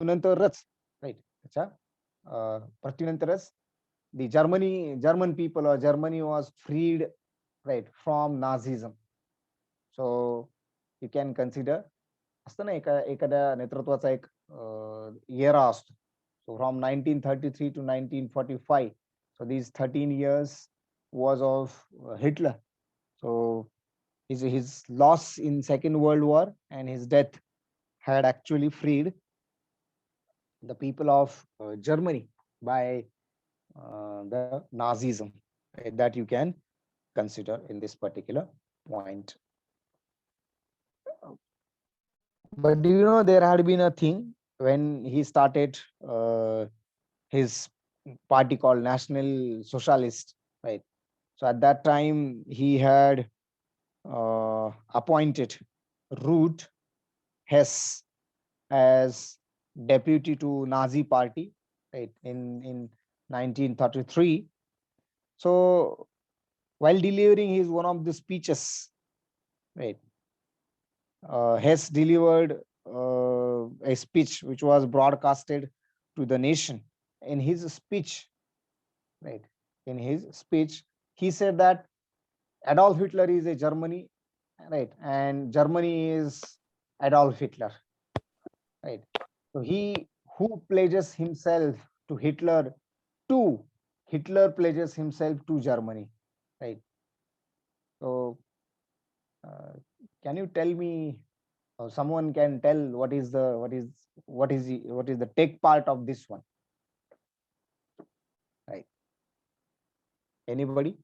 नंतरच राईट त्याच्या पृथ्वीनंतरच the German people or Germany was freed right from Nazism. So you can consider असतं ना एखाद्या नेतृत्वाचा एक येरा असतो. So from 1933 to 1945, so these 13 years was of Hitler. So his loss in Second World War and his death had actually freed the people of Germany by the Nazism, right, that you can consider in this particular point. But do you know there had been a thing when he started his party called National Socialist, right? So at that time he had appointed Ruth Hess as deputy to Nazi party, right, in 1933. So while delivering his one of the speeches, right, Hess delivered a speech which was broadcasted to the nation. In his speech, right, in his speech, he said that Adolf Hitler is a Germany, right, and Germany is Adolf Hitler, right. So he who pledges himself to Hitler, to Hitler pledges himself to Germany, right. So can you tell me, or someone can tell what is the take part of this one, right? Anybody?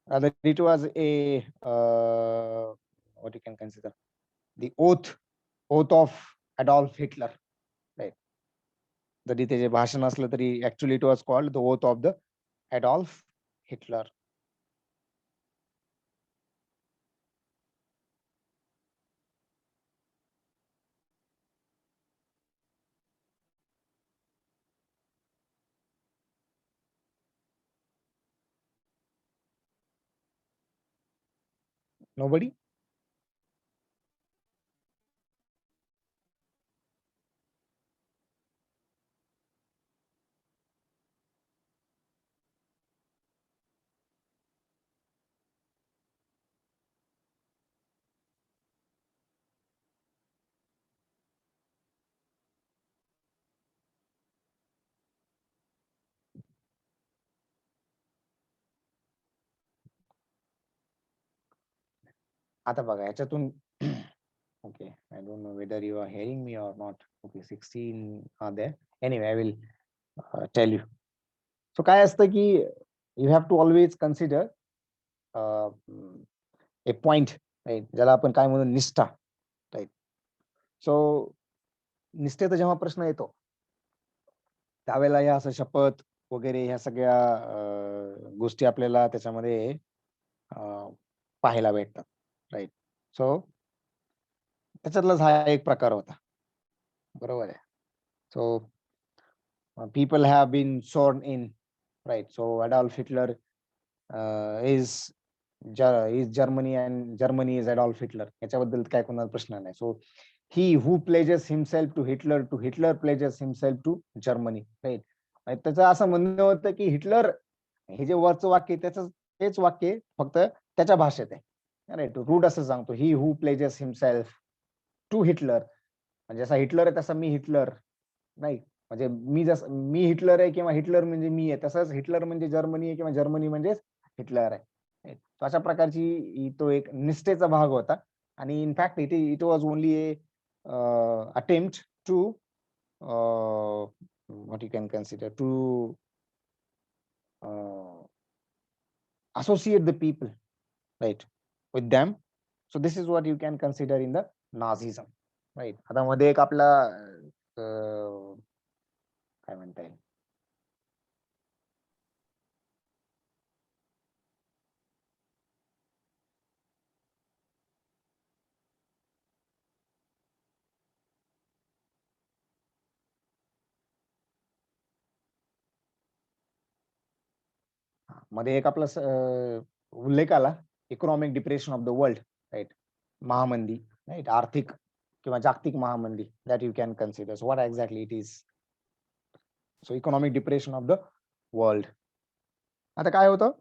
Rather, it was a what you can consider the oath of Adolf Hitler, right? जरी त्याचे भाषण असलं तरी actually it was called the oath of the Adolf Hitler. Nobody? आता बघा याच्यातून okay, I don't know whether you are hearing me or not. Okay, 16 are there. Anyway, I will tell you. So काय असतं की you have to always consider a point, right? ज्याला आपण काय म्हणू, निष्ठा, राईट. सो निष्ठेचा जेव्हा प्रश्न येतो त्यावेळेला या असं शपथ वगैरे ह्या सगळ्या गोष्टी आपल्याला त्याच्यामध्ये पाहायला भेटतात, राईट. सो त्याच्यातलाच हा एक प्रकार होता, बरोबर आहे. सो people have been sworn in, right? So Adolf Hitler is Germany and Germany is Adolf Hitler. याच्याबद्दल काय कोणाला प्रश्न नाही. So he who pledges himself to Hitler pledges himself to Germany, right? त्याचं असं म्हणणं होतं की हिटलर हे जे वरचं वाक्य त्याचं तेच वाक्य फक्त त्याच्या भाषेत आहे, राईट. रूड असं सांगतो, ही हू प्लेजेस हिमसेल्फ टू हिटलर, म्हणजे जसा हिटलर आहे तसा मी हिटलर नाही, म्हणजे मी हिटलर आहे किंवा हिटलर म्हणजे मी आहे, तसंच हिटलर म्हणजे जर्मनी आहे किंवा जर्मनी म्हणजेच हिटलर आहे. अशा प्रकारची तो एक निष्ठेचा भाग होता. आणि in fact it was only a attempt to what you can consider to associate the people, right, with them. So this is what you can consider in the Nazism, right. आता मध्ये एक आपला काय म्हणता येईल. मध्ये एक आपला उल्लेख आला, economic depression of the world, right, महामंदी, राईट, आर्थिक किंवा जागतिक महामंदी, that you can consider. So what exactly it is? So economic depression of the world. आता काय होतं,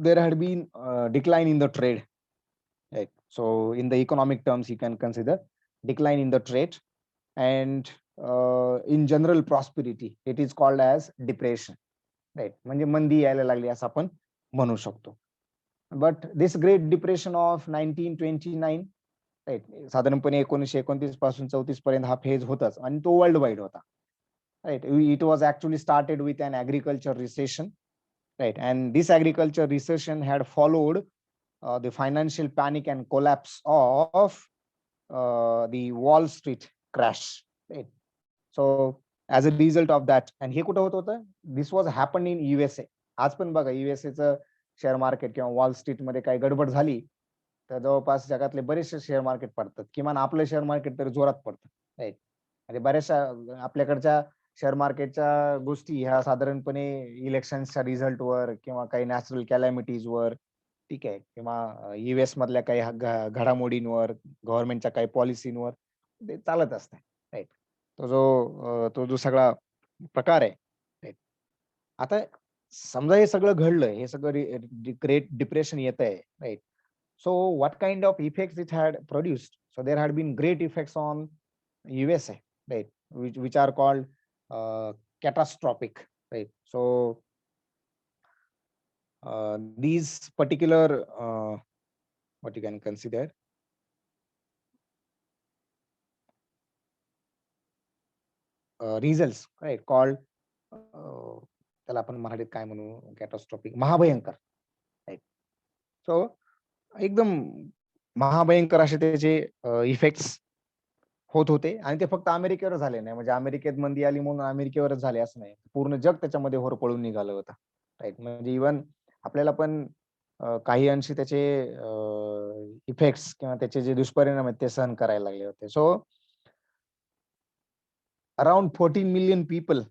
there had been decline in the trade, right. So in the economic terms you can consider decline in the trade and in general prosperity it is called as depression, right. म्हणजे मंदी यायला लागली असं आपण म्हणू शकतो. But this great depression of 1929, right, साधारणपणे 1929 पासून 34 पर्यंत हा फेज होताच आणि तो वर्ल्ड वाईड होता, right. It was actually started with an agriculture recession, right, and this agriculture recession had followed the financial panic and collapse of the Wall Street crash, right? So as a result of that, and हे कुठं होत होतं, this was happened in USA. आज पण बघा USA चं share market किंवा wall street मध्ये काही गडबड झाली तर जवळपास जगातले बरेचसे शेअर मार्केट पडतात, किमान आपलं शेअर मार्केट तर जोरात पडतं, राईट. म्हणजे बऱ्याचशा आपल्याकडच्या शेअर मार्केटच्या गोष्टी ह्या साधारणपणे इलेक्शनच्या रिझल्टवर किंवा काही नॅचरल कॅलॅमिटीजवर, ठीक आहे, किंवा युएस मधल्या काही घडामोडींवर, गव्हर्नमेंटच्या काही पॉलिसींवर ते चालत असते, राईट. तो जो सगळा प्रकार आहे, राईट. आता समजा हे सगळं घडलं, हे सगळं ग्रेट डिप्रेशन येत आहे, right. So what kind of effects it had produced? So there had been great effects on USA, right, which are called catastrophic, right. So these particular what you can consider results, right, called त्याला आपण मराठीत काय म्हणू, कॅटास्ट्रॉफिक, महाभयंकर, right. सो एकदम महाभयंकर असे त्याचे effects होत होते आणि ते फक्त अमेरिकेवर झाले नाही, म्हणजे अमेरिकेत मंदी आली म्हणून अमेरिकेवरच झाले असं नाही, पूर्ण जग त्याच्यामध्ये होरपळून निघालं होतं, राईट. म्हणजे इव्हन आपल्याला पण काही अंशी त्याचे इफेक्ट्स किंवा त्याचे जे दुष्परिणाम आहेत ते सहन करायला लागले होते. सो around 14 million people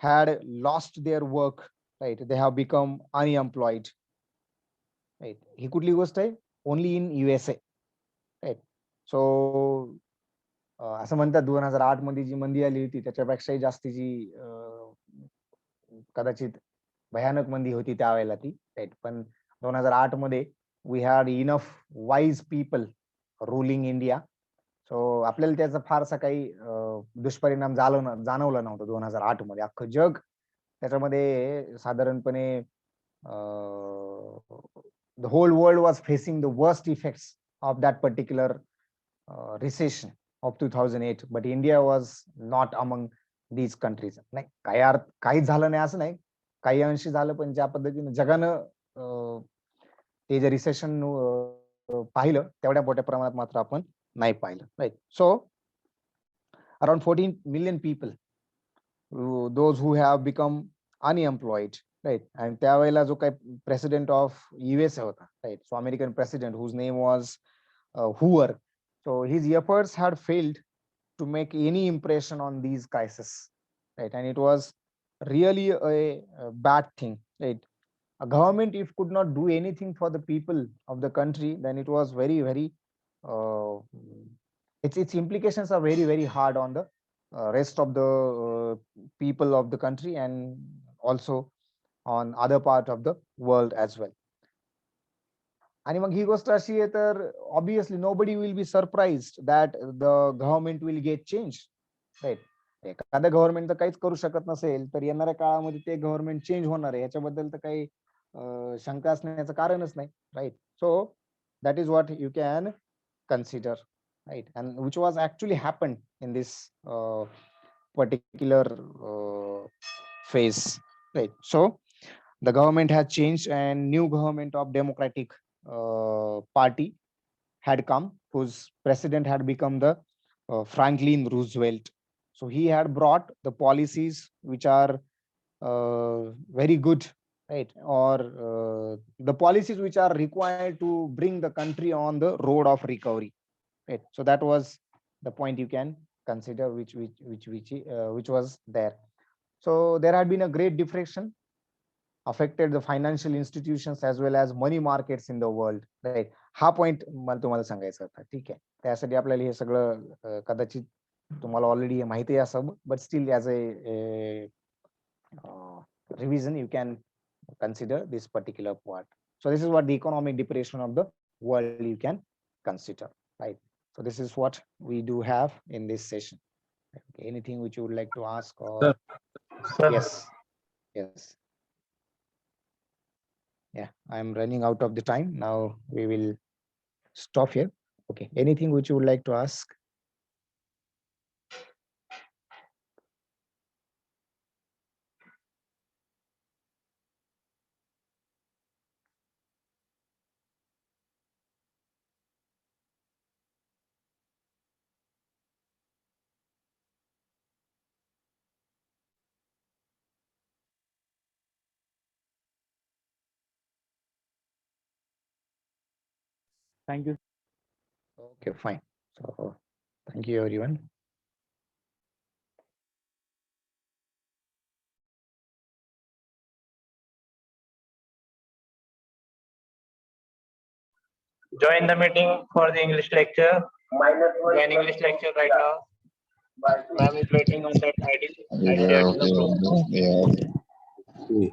had lost their work, right. They have become unemployed, right. ही कुठली गोष्ट आहे? Only in USA, right. सो असं म्हणतात 2008 मध्ये जी मंदी आली होती त्याच्यापेक्षाही जास्तीची कदाचित भयानक मंदी होती त्यावेळेला ती, राईट. पण 2008 मध्ये we had enough wise people ruling India. सो आपल्याला त्याचा फारसा काही दुष्परिणाम जाणवला नव्हता 2008 मध्ये. अख्खं जग त्याच्यामध्ये साधारणपणे the whole world was facing the worst effects of that particular recession of 2008, but India was not among these countries. नाही, काही झालं नाही असं नाही, काही अंशी झालं, पण ज्या पद्धतीने जगानं ते जे रिसेशन पाहिलं तेवढ्या मोठ्या प्रमाणात मात्र आपण नाही पाहिलं, right. So around 14 million people, those who have become unemployed, right. आणि त्यावेळेला जो काही प्रेसिडेंट ऑफ USA होता, right, so American president whose name was Hoover. So his efforts had failed to make any impression on these crises, right. And it was really a bad thing, right. A government if could not do anything for the people of the country, then it was very very its implications are very very hard on the rest of the people of the country and also on other part of the world as well. आणि मग ही गोष्ट अशी आहे तर obviously nobody will be surprised that the government will get change, right. एखाद्या government तर काहीच करू शकत नसेल तर येणाऱ्या काळामध्ये ते गव्हर्नमेंट चेंज होणार आहे याच्याबद्दल तर काही शंका असण्याचं कारणच नाही, right. So that is what you can consider, right, and which was actually happened in this particular phase, right. So the government has changed and new government of Democratic party had come, whose president had become the Franklin Roosevelt. So he had brought the policies which are very good, right? Or the policies which are required to bring the country on the road of recovery, right? So that was the point you can consider, which was there. So there had been a great depression affected the financial institutions as well as money markets in the world, right? हा point मला तुम्हाला सांगायचा होता. ठीक आहे, त्यासाठी आपल्याला हे सगळं कदाचित तुम्हाला ऑलरेडी माहिती आहे असं, but still as a revision you can consider this particular part. So this is what the economic depression of the world you can consider, right? So this is what we do have in this session. Okay, anything which you would like to ask or? Sir. Yes, yes. Yeah, I'm running out of the time now. We will stop here. Okay, anything which you would like to ask? Thank you. Okay, fine. So thank you everyone. Join the meeting for the English lecture. Join English lecture right now. Ma'am is waiting on that ID. I shared in the group. Yeah.